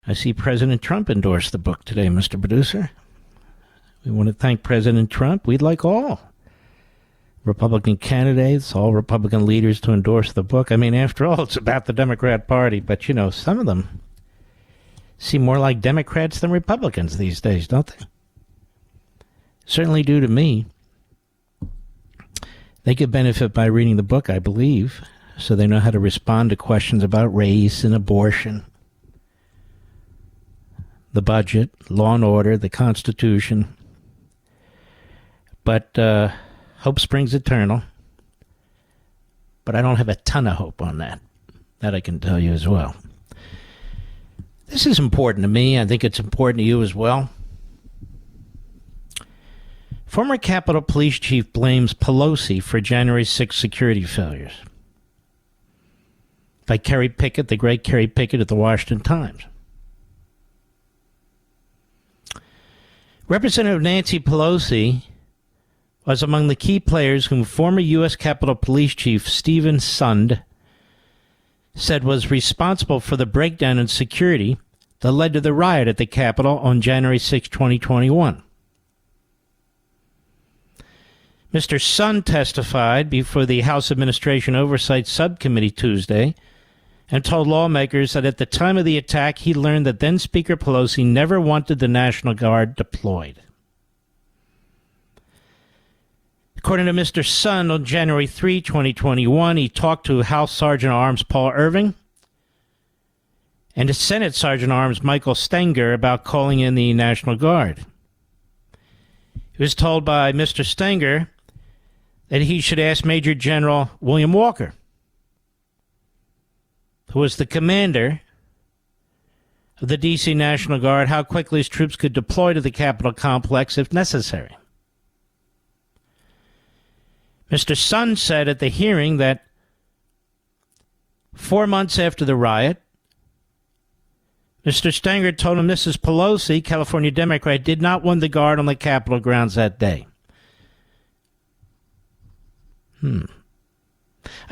I see President Trump endorse the book today, Mr. Producer. We want to thank President Trump. We'd like all Republican candidates, all Republican leaders to endorse the book. I mean, after all, it's about the Democrat Party, but, you know, some of them seem more like Democrats than Republicans these days, don't they? Certainly do to me. They could benefit by reading the book, I believe, so they know how to respond to questions about race and abortion, the budget, law and order, the Constitution. But hope springs eternal. But I don't have a ton of hope on that. That I can tell you as well. This is important to me. I think it's important to you as well. Former Capitol Police Chief blames Pelosi for January 6 security failures. By Kerry Pickett, the great Kerry Pickett at the Washington Times. Representative Nancy Pelosi was among the key players whom former U.S. Capitol Police Chief Stephen Sund said was responsible for the breakdown in security that led to the riot at the Capitol on January 6, 2021. Mr. Sund testified before the House Administration Oversight Subcommittee Tuesday and told lawmakers that at the time of the attack, he learned that then-Speaker Pelosi never wanted the National Guard deployed. According to Mr. Sund, on January 3, 2021, he talked to House Sergeant at Arms Paul Irving and to Senate Sergeant at Arms Michael Stenger about calling in the National Guard. He was told by Mr. Stenger that he should ask Major General William Walker, who was the commander of the D.C. National Guard, how quickly his troops could deploy to the Capitol complex if necessary. Mr. Sund said at the hearing that 4 months after the riot, Mr. Stenger told him Mrs. Pelosi, California Democrat, did not want the Guard on the Capitol grounds that day.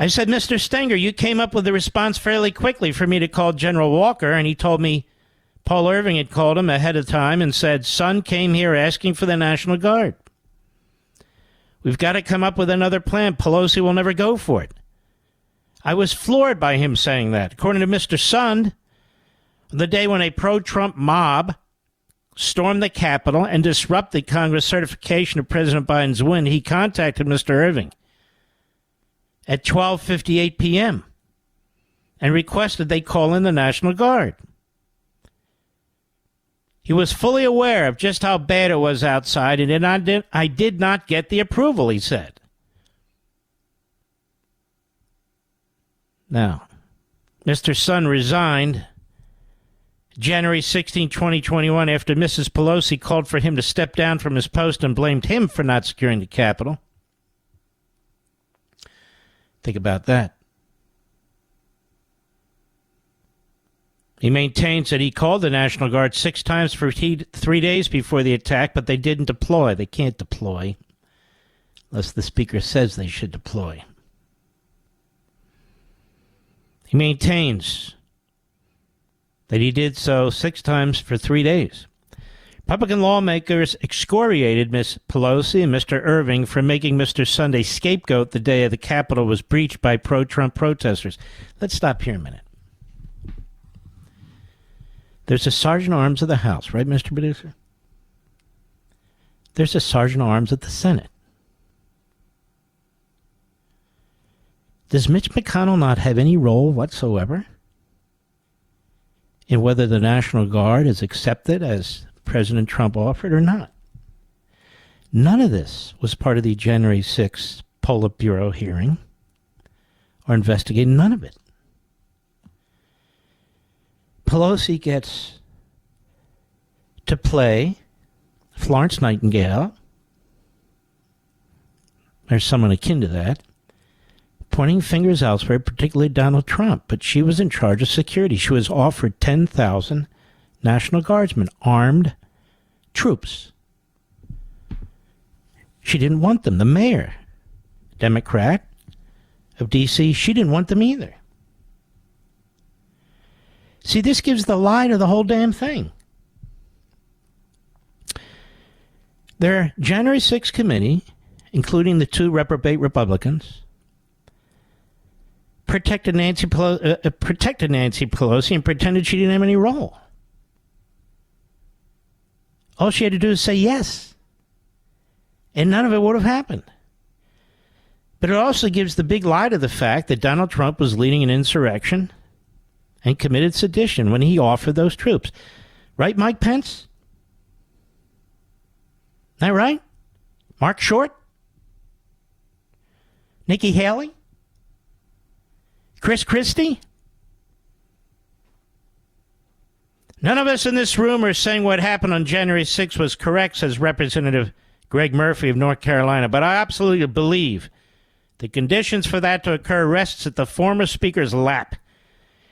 I said, Mr. Stenger, you came up with the response fairly quickly for me to call General Walker, and he told me Paul Irving had called him ahead of time and said, Sund came here asking for the National Guard. We've got to come up with another plan. Pelosi will never go for it. I was floored by him saying that. According to Mr. Sund, the day when a pro-Trump mob stormed the Capitol and disrupted Congress' certification of President Biden's win, he contacted Mr. Irving at 12:58 p.m. and requested they call in the National Guard. He was fully aware of just how bad it was outside, and I did not get the approval, he said. Now, Mr. Sund resigned January 16, 2021, after Mrs. Pelosi called for him to step down from his post and blamed him for not securing the Capitol. Think about that. He maintains that he called the National Guard 6 times for 3 days before the attack, but they didn't deploy. They can't deploy unless the Speaker says they should deploy. He maintains that he did so 6 times for 3 days. Republican lawmakers excoriated Ms. Pelosi and Mr. Irving for making Mr. Sund a scapegoat the day of the Capitol was breached by pro-Trump protesters. Let's stop here a minute. There's a Sergeant at Arms of the House, right, Mr. Producer? There's a Sergeant at Arms at the Senate. Does Mitch McConnell not have any role whatsoever in whether the National Guard is accepted as President Trump offered or not? None of this was part of the January 6th Politburo hearing or investigating. None of it. Pelosi gets to play Florence Nightingale. There's someone akin to that, pointing fingers elsewhere, particularly Donald Trump. But she was in charge of security. She was offered 10,000 National Guardsmen, armed troops. She didn't want them. The mayor, Democrat of D.C., she didn't want them either. See, this gives the lie to the whole damn thing. Their January 6th committee, including the two reprobate Republicans, protected Nancy Pelosi and pretended she didn't have any role. All she had to do is say yes, and none of it would have happened. But it also gives the big lie to the fact that Donald Trump was leading an insurrection and committed sedition when he offered those troops. Right, Mike Pence? That right? Mark Short? Nikki Haley? Chris Christie? None of us in this room are saying what happened on January 6th was correct, says Representative Greg Murphy of North Carolina. But I absolutely believe the conditions for that to occur rests at the former speaker's lap.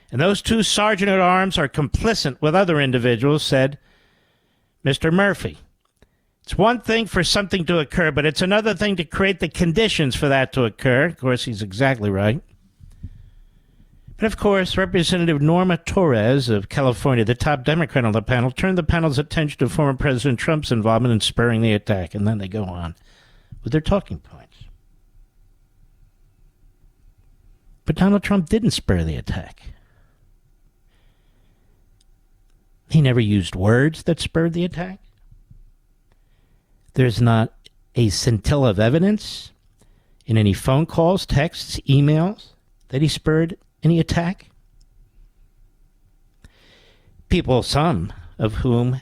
And those two sergeant-at-arms are complicit with other individuals, said Mr. Murphy. It's one thing for something to occur, but it's another thing to create the conditions for that to occur. Of course, he's exactly right. But of course, Representative Norma Torres of California, the top Democrat on the panel, turned the panel's attention to former President Trump's involvement in spurring the attack. And then they go on with their talking points. But Donald Trump didn't spur the attack. He never used words that spurred the attack. There's not a scintilla of evidence in any phone calls, texts, emails that he spurred any attack. People, some of whom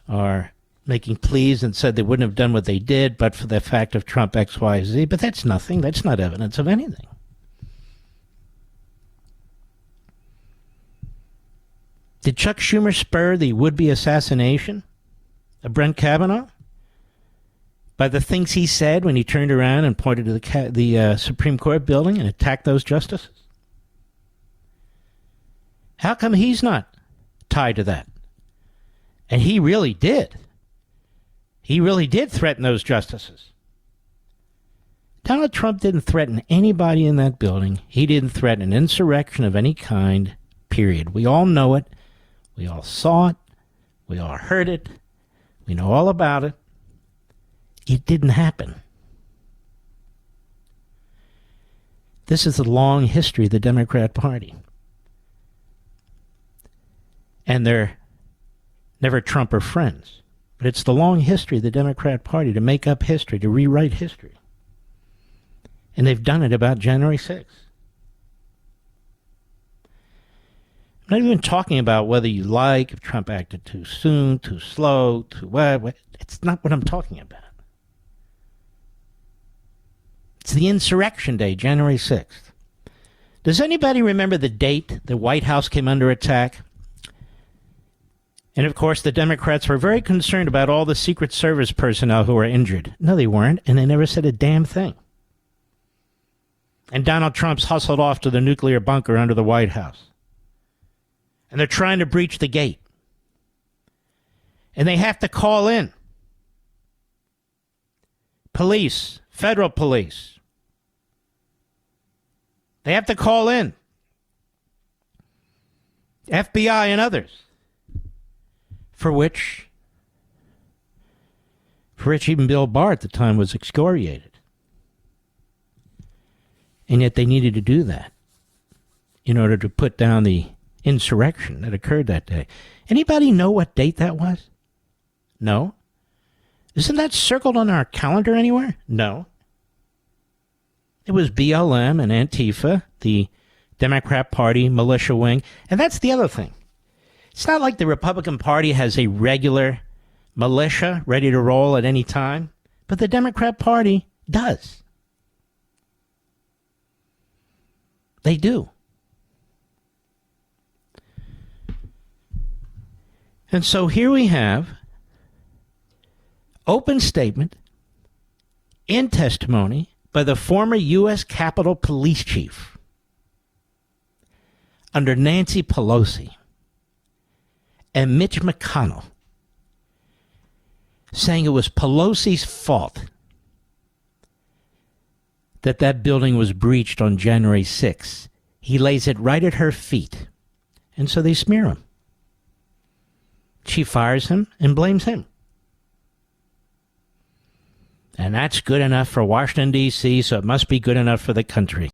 are making pleas and said they wouldn't have done what they did but for the fact of Trump X, Y, Z. But that's nothing. That's not evidence of anything. Did Chuck Schumer spur the would-be assassination of Brett Kavanaugh by the things he said when he turned around and pointed to the Supreme Court building and attacked those justices? How come he's not tied to that? And he really did. He really did threaten those justices. Donald Trump didn't threaten anybody in that building. He didn't threaten an insurrection of any kind, period. We all know it. We all saw it. We all heard it. We know all about it. It didn't happen. This is the long history of the Democrat Party. And they're never Trumper friends. But it's the long history of the Democrat Party to make up history, to rewrite history. And they've done it about January 6th. I'm not even talking about whether you like if Trump acted too soon, too slow, too what. It's not what I'm talking about. It's the insurrection day, January 6th. Does anybody remember the date the White House came under attack? And of course, the Democrats were very concerned about all the Secret Service personnel who were injured. No, they weren't, and they never said a damn thing. And Donald Trump's hustled off to the nuclear bunker under the White House. And they're trying to breach the gate. And they have to call in police, federal police. They have to call in FBI and others. For which even Bill Barr at the time was excoriated. And yet they needed to do that in order to put down the insurrection that occurred that day. Anybody know what date that was? No. Isn't that circled on our calendar anywhere? No. It was BLM and Antifa, the Democrat Party militia wing. And that's the other thing. It's not like the Republican Party has a regular militia ready to roll at any time, but the Democrat Party does. They do. And so here we have open statement in testimony by the former U.S. Capitol Police Chief under Nancy Pelosi and Mitch McConnell saying it was Pelosi's fault that building was breached on January 6th. He lays it right at her feet and so they smear him. She fires him and blames him. And that's good enough for Washington, D.C., so it must be good enough for the country.